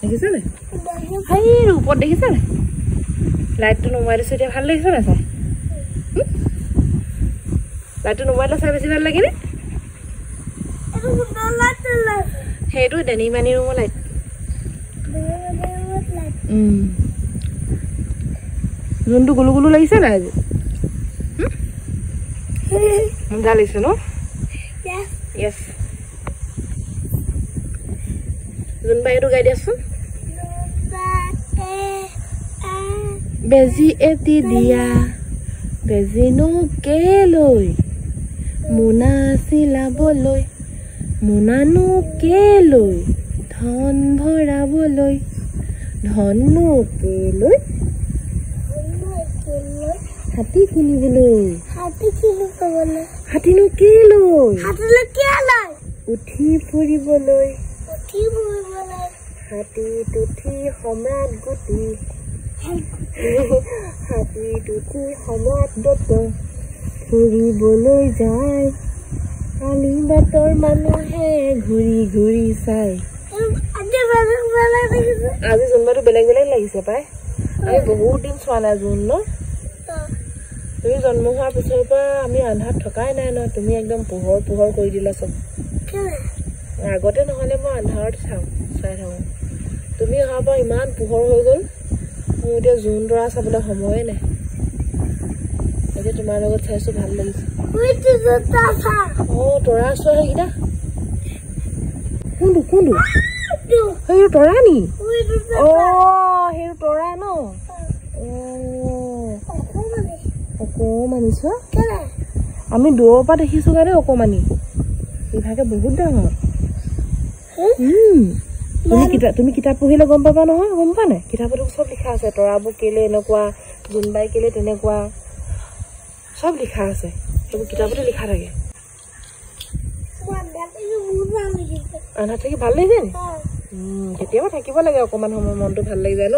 দেখিছা নে হাই ওপৰত দেখিছা নে লাইটটো নমাই দিছো এতিয়া ভাল লাগিছে না চাই লাইটটো নমাই দিলে চাই বেছি ভাল লাগে নে সেইটো ডেনিমানি ৰুমৰ লাইট যোনটো গুলু গুলু লাগিছে না আজি মজা লাগিছে ন Yes. Zunba itu gak diasun? Bezi eti dia, bezi no keloi, muna sila boloi, muna no keloi, dhon bhora boloi, dhon no keloi, hati kini boloi. Hati no keloi. Uthi puriboloi. Hati tuthi homrat guti. Hati tuthi homrat doto. Puriboloi jai. Ali bator manuhe ঘুরি ঘুরি চাই আজি জুনবাৰটো বেলেগ বেলেগ লাগিছে পাই আমি বহুত দিন চোৱা নাই জুন ন তুমি জন্ম হোৱাৰ পিছৰ পৰা আমি আন্ধাৰত থকাই নাই ন তুমি একদম পোহৰ পোহৰ কৰি দিলা সব আগতে নহলে মই আন্ধাৰত চাই থাকো তুমি অহাৰ পৰা ইমান পোহৰ হৈ গল মোৰ এতিয়া জুন তৰা চাবলৈ সময়ে নাই এতিয়া তোমাৰ লগত চাইছো ভাল লাগিছে তৰা চোৱা সেইকেইটা কোনটো সেই তৰা নি সেই তৰা ন অকমানি চোৱা আমি দূৰৰ পৰা দেখিছো কাৰণে অকমানি ইভাগে বহুত ডাঙৰ তুমি কিতাপ পঢ়িলে গম পাবা নহয় গম পা নাই কিতাপত চব লিখা আছে তৰাবোৰ কেলে এনেকুৱা জুনবাই কেলে তেনেকুৱা সব লিখা আছে এইবোৰ কিতাপতে লিখা থাকে আনা থাকি ভাল লাগিছে নি কেতিয়াবা থাকিব লাগে অকমান সময় মনটো ভাল লাগি যায় ন